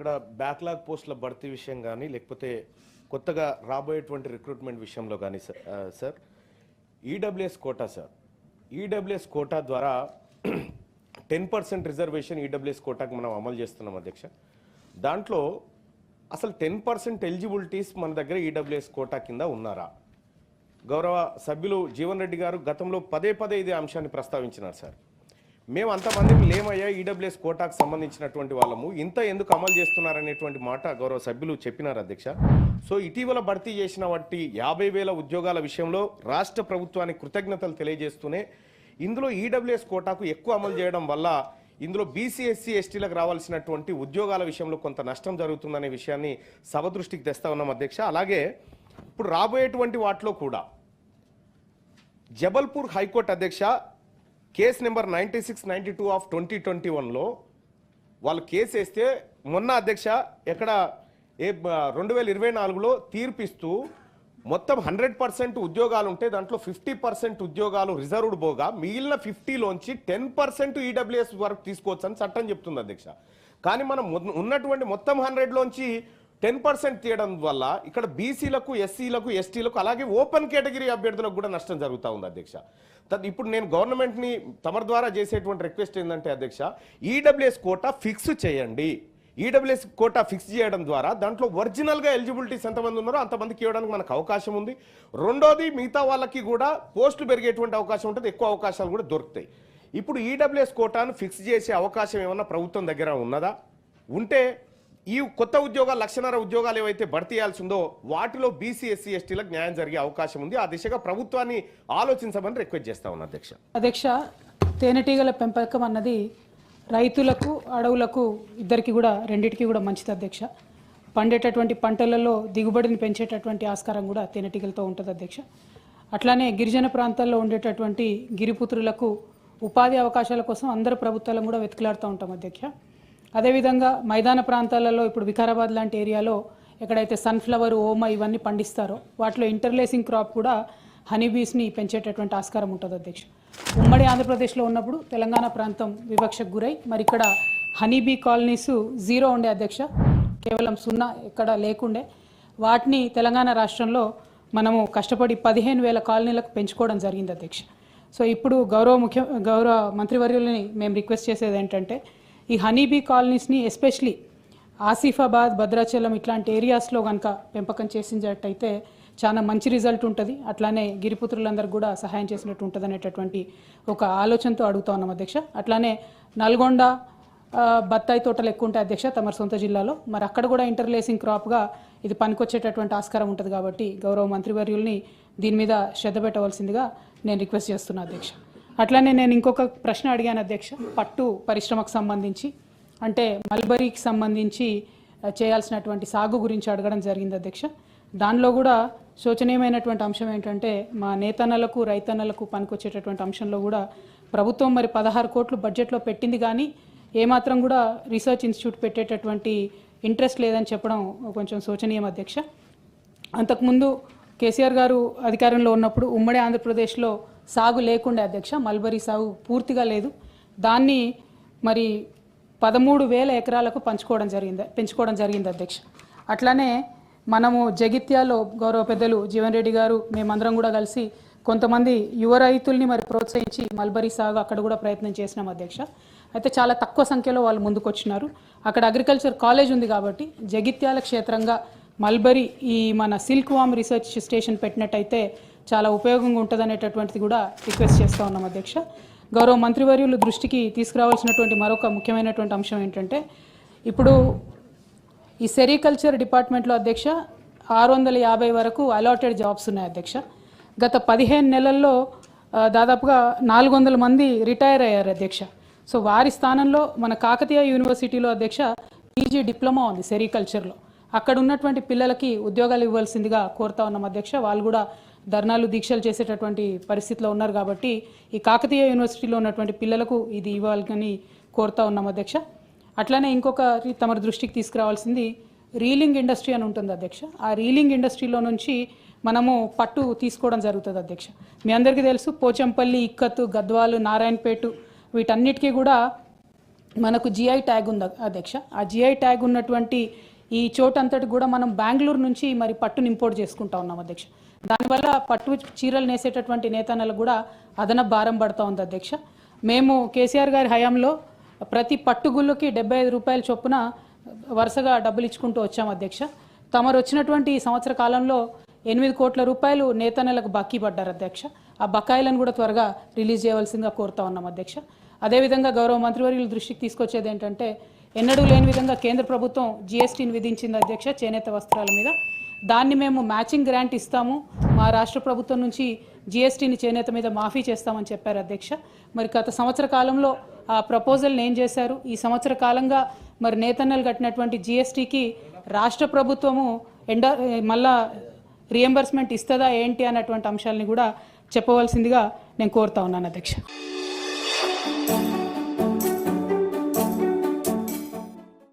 ఇక్కడ బ్యాక్లాగ్ పోస్టుల భర్తీ విషయం కానీ లేకపోతే కొత్తగా రాబోయేటువంటి రిక్రూట్మెంట్ విషయంలో కానీ sir EWS quota sir EWS quota ద్వారా 10% రిజర్వేషన్ ఈడబ్ల్యూఎస్ కోటాకి మనం అమలు చేస్తున్నాం అధ్యక్ష. దాంట్లో అసలు 10% ఎలిజిబిలిటీస్ మన దగ్గర ఈడబ్ల్యూఎస్ కోటా కింద ఉన్నారా? గౌరవ సభ్యులు జీవన్ రెడ్డి గారు గతంలో పదే ఇదే అంశాన్ని ప్రస్తావించినారు సార్. మేము అంతమంది లేమయ్యా ఈడబ్ల్యూఎస్ కోటాకు సంబంధించినటువంటి వాళ్ళము, ఇంత ఎందుకు అమలు చేస్తున్నారనేటువంటి మాట గౌరవ సభ్యులు చెప్పినారు అధ్యక్ష. సో ఇటీవల భర్తీ చేసిన వాటి 50,000 ఉద్యోగాల విషయంలో రాష్ట్ర ప్రభుత్వానికి కృతజ్ఞతలు తెలియజేస్తూనే ఇందులో ఈడబ్ల్యూఎస్ కోటాకు ఎక్కువ అమలు చేయడం వల్ల ఇందులో బీసీ ఎస్సీ ఎస్టీలకు రావాల్సినటువంటి ఉద్యోగాల విషయంలో కొంత నష్టం జరుగుతుందనే విషయాన్ని సభ దృష్టికి తెస్తా ఉన్నాం అధ్యక్ష. అలాగే ఇప్పుడు రాబోయేటువంటి వాటిలో కూడా జబల్పూర్ హైకోర్టు అధ్యక్ష కేసు నెంబర్ 9692 ఆఫ్ 2021లో వాళ్ళు కేసు వేస్తే మొన్న అధ్యక్ష ఎక్కడ 2024లో తీర్పిస్తూ మొత్తం 100% ఉద్యోగాలు ఉంటే దాంట్లో 50% ఉద్యోగాలు రిజర్వ్డ్ పోగా మిగిలిన 50లోంచి 10% ఈడబ్ల్యూఎస్ వరకు తీసుకోవచ్చు అని చట్టం చెప్తుంది అధ్యక్ష. కానీ మనం ఉన్నటువంటి మొత్తం 100లోంచి 10% తీయడం వల్ల ఇక్కడ బీసీలకు ఎస్సీలకు ఎస్టీలకు అలాగే ఓపెన్ కేటగిరీ అభ్యర్థులకు కూడా నష్టం జరుగుతూ ఉంది అధ్యక్ష. ఇప్పుడు నేను గవర్నమెంట్ని తమ ద్వారా చేసేటువంటి రిక్వెస్ట్ ఏంటంటే అధ్యక్ష, ఈడబ్ల్యూఎస్ కోటా ఫిక్స్ చేయండి. ఈడబ్ల్యూఎస్ కోటా ఫిక్స్ చేయడం ద్వారా దాంట్లో ఒరిజినల్గా ఎలిజిబిలిటీస్ ఎంతమంది ఉన్నారో అంతమందికి ఇవ్వడానికి మనకు అవకాశం ఉంది. రెండోది మిగతా వాళ్ళకి కూడా పోస్టులు పెరిగేటువంటి అవకాశం ఉంటుంది, ఎక్కువ అవకాశాలు కూడా దొరుకుతాయి. ఇప్పుడు ఈడబ్ల్యూఎస్ కోటాను ఫిక్స్ చేసే అవకాశం ఏమన్నా ప్రభుత్వం దగ్గర ఉన్నదా? ఉంటే ఈ కొత్త ఉద్యోగాలు 1,50,000 ఉద్యోగాలు ఏవైతే భర్తీ చేయాల్సి ఉందో వాటిలో బీసీ ఎస్సీ ఎస్టీలకు న్యాయం జరిగే అవకాశం ఉంది. ఆ దిశగా ప్రభుత్వాన్ని ఆలోచించమని రిక్వెస్ట్ చేస్తా ఉన్నా అధ్యక్ష. తేనెటీగల పెంపకం అన్నది రైతులకు అడవులకు ఇద్దరికి కూడా రెండింటికి కూడా మంచిది అధ్యక్ష. పండేటటువంటి పంటలలో దిగుబడిని పెంచేటటువంటి ఆస్కారం కూడా తేనెటీగలతో ఉంటుంది అధ్యక్ష. అట్లానే గిరిజన ప్రాంతాల్లో ఉండేటటువంటి గిరిపుత్రులకు ఉపాధి అవకాశాల కోసం అందరు ప్రభుత్వాలను కూడా వెతుకులాడుతూ ఉంటాం అధ్యక్ష. అదేవిధంగా మైదాన ప్రాంతాలలో ఇప్పుడు వికారాబాద్ లాంటి ఏరియాలో ఎక్కడైతే సన్ఫ్లవర్ ఓమ ఇవన్నీ పండిస్తారో వాటిలో ఇంటర్లేసింగ్ క్రాప్ కూడా హనీబీస్ని పెంచేటటువంటి ఆస్కారం ఉంటుంది అధ్యక్ష. ఉమ్మడి ఆంధ్రప్రదేశ్లో ఉన్నప్పుడు తెలంగాణ ప్రాంతం వివక్షకు గురై మరి ఇక్కడ హనీబీ కాలనీస్ 0 ఉండే అధ్యక్ష, కేవలం 0 ఎక్కడ లేకుండే. వాటిని తెలంగాణ రాష్ట్రంలో మనము కష్టపడి 15,000 కాలనీలకు పెంచుకోవడం జరిగింది అధ్యక్ష. సో ఇప్పుడు గౌరవ మంత్రివర్యులని మేము రిక్వెస్ట్ చేసేది ఏంటంటే ఈ హనీబీ కాలనీస్ని ఎస్పెషలీ ఆసిఫాబాద్, భద్రాచలం ఇట్లాంటి ఏరియాస్లో కనుక పెంపకం చేసినట్టయితే చాలా మంచి రిజల్ట్ ఉంటుంది. అట్లానే గిరిపుత్రులందరికీ కూడా సహాయం చేసినట్టు ఉంటుంది అనేటటువంటి ఒక ఆలోచనతో అడుగుతా ఉన్నాం అధ్యక్ష. అట్లానే నల్గొండ బత్తాయి తోటలు ఎక్కువ ఉంటాయి అధ్యక్ష తమ సొంత జిల్లాలో, మరి అక్కడ కూడా ఇంటర్లేసింగ్ క్రాప్గా ఇది పనికొచ్చేటటువంటి ఆస్కారం ఉంటుంది కాబట్టి గౌరవ మంత్రివర్యుల్ని దీని మీద శ్రద్ధ పెట్టవలసిందిగా నేను రిక్వెస్ట్ చేస్తున్నా అధ్యక్ష. అట్లానే నేను ఇంకొక ప్రశ్న అడిగాను అధ్యక్ష, పట్టు పరిశ్రమకు సంబంధించి అంటే మల్బరీకి సంబంధించి చేయాల్సినటువంటి సాగు గురించి అడగడం జరిగింది అధ్యక్ష. దానిలో కూడా శోచనీయమైనటువంటి అంశం ఏంటంటే మా నేతన్నలకు రైతన్నలకు పనికొచ్చేటటువంటి అంశంలో కూడా ప్రభుత్వం మరి 16 కోట్లు బడ్జెట్లో పెట్టింది కానీ ఏమాత్రం కూడా రీసెర్చ్ ఇన్స్టిట్యూట్ పెట్టేటటువంటి ఇంట్రెస్ట్ లేదని చెప్పడం కొంచెం శోచనీయం అధ్యక్ష. అంతకుముందు కేసీఆర్ గారు అధికారంలో ఉన్నప్పుడు ఉమ్మడి ఆంధ్రప్రదేశ్లో సాగు లేకుండే అధ్యక్ష, మల్బరీ సాగు పూర్తిగా లేదు. దాన్ని మరి 13,000 ఎకరాలకు పెంచుకోవడం జరిగింది అధ్యక్ష. అట్లానే మనము జగిత్యాలో గౌరవ పెద్దలు జీవన్ రెడ్డి గారు మేమందరం కూడా కలిసి కొంతమంది యువ రైతుల్ని మరి ప్రోత్సహించి మల్బరీ సాగు అక్కడ కూడా ప్రయత్నం చేసినాం అధ్యక్ష. అయితే చాలా తక్కువ సంఖ్యలో వాళ్ళు ముందుకు వచ్చినారు. అక్కడ అగ్రికల్చర్ కాలేజ్ ఉంది కాబట్టి జగిత్యాల క్షేత్రంగా మల్బరీ ఈ మన సిల్క్ వామ్ రీసెర్చ్ స్టేషన్ పెట్టినట్టయితే చాలా ఉపయోగంగా ఉంటుంది అనేటటువంటిది కూడా రిక్వెస్ట్ చేస్తూ ఉన్నాం అధ్యక్ష. గౌరవ మంత్రివర్యులు దృష్టికి తీసుకురావాల్సినటువంటి మరొక ముఖ్యమైనటువంటి అంశం ఏంటంటే ఇప్పుడు ఈ సెరికల్చర్ డిపార్ట్మెంట్లో అధ్యక్ష 650 వరకు అలాటెడ్ జాబ్స్ ఉన్నాయి అధ్యక్ష. గత 15 నెలల్లో దాదాపుగా 400 మంది రిటైర్ అయ్యారు అధ్యక్ష. సో వారి స్థానంలో మన కాకతీయ యూనివర్సిటీలో అధ్యక్ష పీజీ డిప్లొమా ఉంది సెరికల్చర్లో. అక్కడ ఉన్నటువంటి పిల్లలకి ఉద్యోగాలు ఇవ్వాల్సిందిగా కోరుతా ఉన్నాం అధ్యక్ష. వాళ్ళు కూడా ధర్నాలు దీక్షలు చేసేటటువంటి పరిస్థితిలో ఉన్నారు కాబట్టి ఈ కాకతీయ యూనివర్సిటీలో ఉన్నటువంటి పిల్లలకు ఇది ఇవ్వాలని కోరుతా ఉన్నాం అధ్యక్ష. అట్లానే ఇంకొక తమ దృష్టికి తీసుకురావాల్సింది రీలింగ్ ఇండస్ట్రీ అని ఉంటుంది అధ్యక్ష. ఆ రీలింగ్ ఇండస్ట్రీలో నుంచి మనము పట్టు తీసుకోవడం జరుగుతుంది అధ్యక్ష. మీ అందరికీ తెలుసు పోచంపల్లి, ఇక్కత్తు, గద్వాలు, నారాయణపేట వీటన్నిటికీ కూడా మనకు జిఐ ట్యాగ్ ఉంది అధ్యక్ష. ఆ జిఐ ట్యాగ్ ఉన్నటువంటి ఈ చోటంతటి కూడా మనం బెంగళూరు నుంచి మరి పట్టును ఇంపోర్ట్ చేసుకుంటా ఉన్నాం అధ్యక్ష. దానివల్ల పట్టు చీరలు నేసేటటువంటి నేతన్నలకు కూడా అదనపు భారం పడుతూ ఉంది అధ్యక్ష. మేము కేసీఆర్ గారి హయాంలో ప్రతి పట్టుగుళ్ళకి 75 రూపాయల చొప్పున వరుసగా డబ్బులు ఇచ్చుకుంటూ వచ్చాం అధ్యక్ష. తమరు వచ్చినటువంటి ఈ సంవత్సర కాలంలో 8 కోట్ల రూపాయలు నేతన్నలకు బాకీ పడ్డారు అధ్యక్ష. ఆ బకాయిలను కూడా త్వరగా రిలీజ్ చేయవలసిందిగా కోరుతా ఉన్నాం అధ్యక్ష. అదేవిధంగా గౌరవ మంత్రివర్యుల దృష్టికి తీసుకొచ్చేది ఏంటంటే, ఎన్నడూ లేని విధంగా కేంద్ర ప్రభుత్వం జిఎస్టీని విధించింది అధ్యక్ష చేనేత వస్త్రాల మీద. దాన్ని మేము మ్యాచింగ్ గ్రాంట్ ఇస్తాము, మా రాష్ట్ర ప్రభుత్వం నుంచి జిఎస్టీని చేనేత మీద మాఫీ చేస్తామని చెప్పారు అధ్యక్ష. మరి గత సంవత్సర కాలంలో ఆ ప్రపోజల్ని ఏం చేశారు? ఈ సంవత్సర కాలంగా మరి నేతన్నలు కట్టినటువంటి జిఎస్టీకి రాష్ట్ర ప్రభుత్వము మళ్ళా రియంబర్స్మెంట్ ఇస్తుందా ఏంటి అన్నటువంటి అంశాలని కూడా చెప్పవలసిందిగా నేను కోరుతా ఉన్నాను అధ్యక్ష.